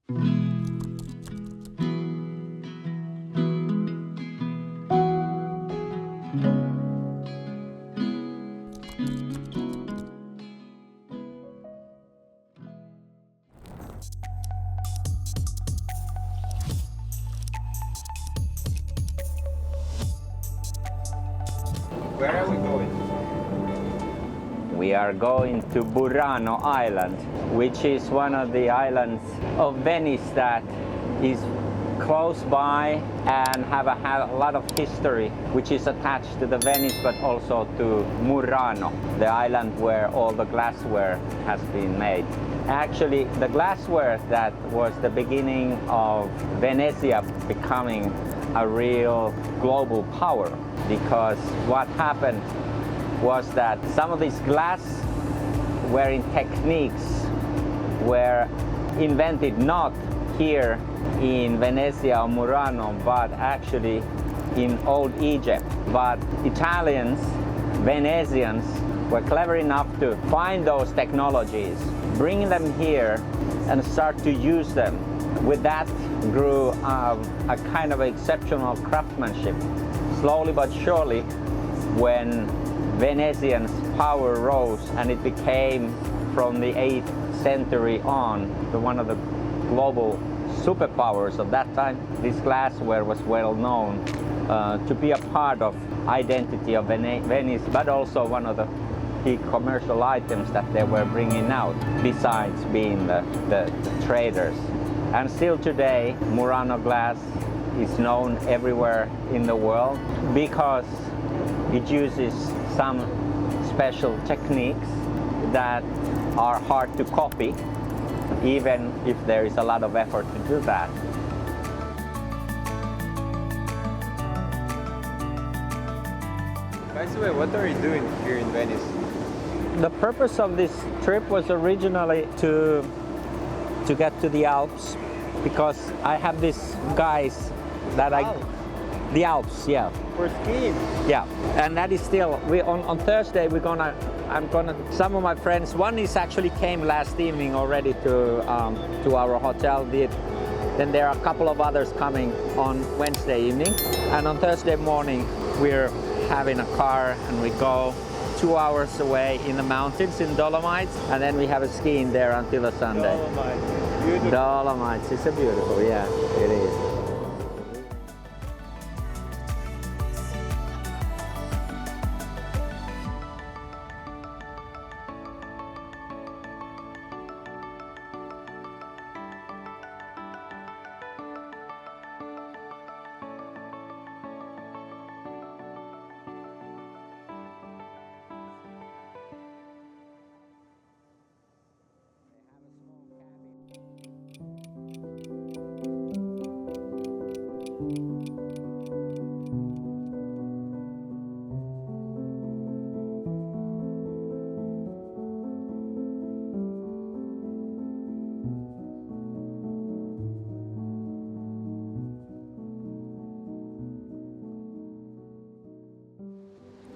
Where are we going? We are going to Burano Island, which is one of the islands of Venice that is close by and have a lot of history, which is attached to the Venice but also to Murano, the island where all the glassware has been made. Actually, the glassware that was the beginning of Venezia becoming a real global power, because what happened was that some of these glassware techniques were invented not here in Venezia or Murano, but actually in old Egypt. But Italians, Venezians, were clever enough to find those technologies, bring them here and start to use them. With that grew a kind of exceptional craftsmanship. Slowly but surely, when Venezians' power rose and it became from the 8th century on one of the global superpowers of that time, this glassware was well known to be a part of identity of Venice, but also one of the key commercial items that they were bringing out, besides being the traders. And still today, Murano glass is known everywhere in the world because it uses some special techniques that are hard to copy, even if there is a lot of effort to do that. By the way, what are you doing here in Venice? The purpose of this trip was originally to get to the Alps, because I have these guys that the Alps, yeah. For skiing? Yeah, and that is still, on Thursday some of my friends, one is actually came last evening already to our hotel. Then there are a couple of others coming on Wednesday evening, and on Thursday morning we're having a car and we go 2 hours away in the mountains in Dolomites, and then we have a skiing there until a Sunday. Dolomites, beautiful. Dolomites, it's a beautiful, yeah, it is.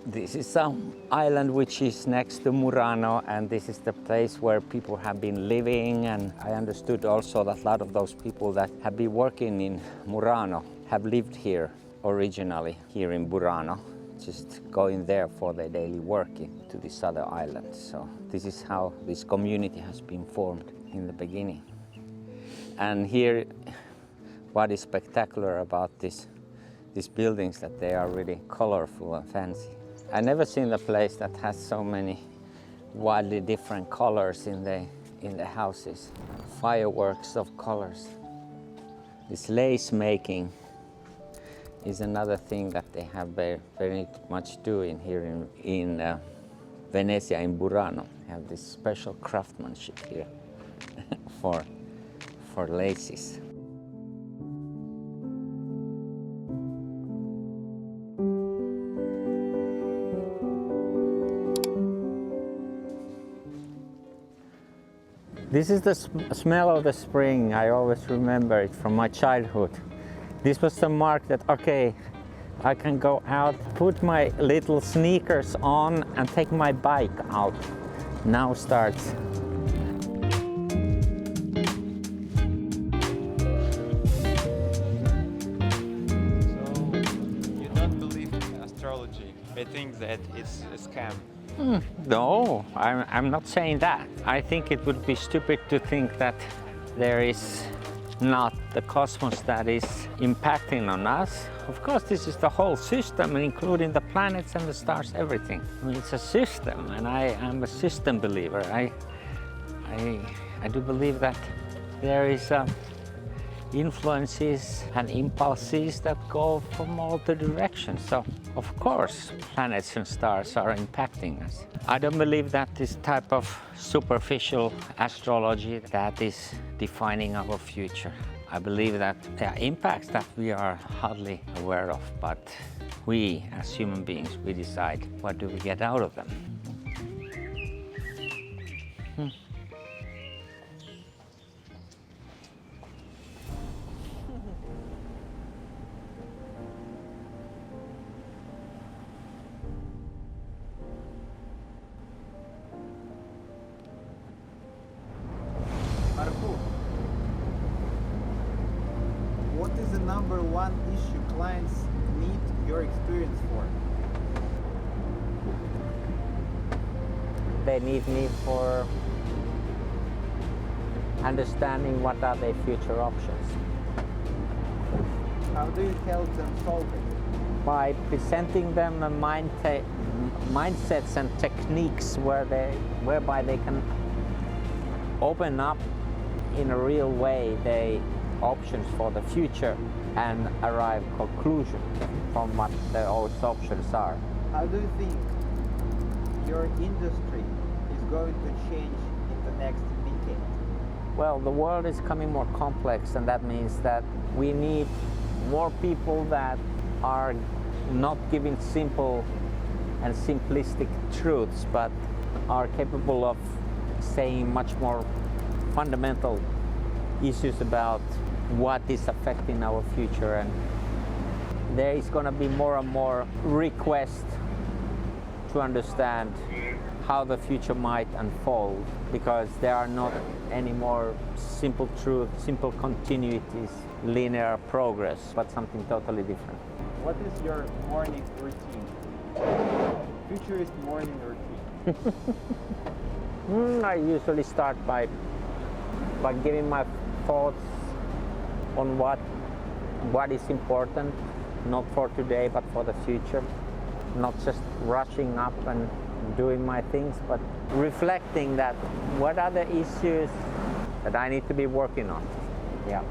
This is some island which is next to Murano, and this is the place where people have been living, and I understood also that a lot of those people that have been working in Murano have lived here originally, here in Burano, just going there for their daily working to this other island. So this is how this community has been formed in the beginning. And here, what is spectacular about these buildings, that they are really colorful and fancy. I've never seen a place that has so many wildly different colors in the houses. Fireworks of colors. This lace making is another thing that they have very much doing here in Venezia, in Burano. They have this special craftsmanship here for laces. This is the smell of the spring. I always remember it from my childhood. This was the mark that, okay, I can go out, put my little sneakers on and take my bike out. Now starts. I think that it's a scam. No, I'm not saying that. I think it would be stupid to think that there is not the cosmos that is impacting on us. Of course, this is the whole system, including the planets and the stars, everything. I mean, it's a system, and I am a system believer. I do believe that there is influences and impulses that go from all the directions. So, of course, planets and stars are impacting us. I don't believe that this type of superficial astrology that is defining our future. I believe that there are impacts that we are hardly aware of, but we, as human beings, we decide what do we get out of them. Markku, what is the number one issue clients need your experience for? They need me for understanding what are their future options. How do you help them solve it? By presenting them a mindsets and techniques whereby they can open up in a real way their options for the future and arrive conclusion from what those options are. How do you think your industry is going to change in the next decade? Well, the world is becoming more complex, and that means that we need more people that are not giving simple and simplistic truths, but are capable of saying much more fundamental issues about what is affecting our future. And there is going to be more and more requests to understand how the future might unfold, because there are not any more simple truths, simple continuities, linear progress, but something totally different. What is your morning routine? Futurist morning routine. I usually start by giving my thoughts on what is important, not for today but for the future. Not just rushing up and doing my things, but reflecting that what are the issues that I need to be working on. Yeah.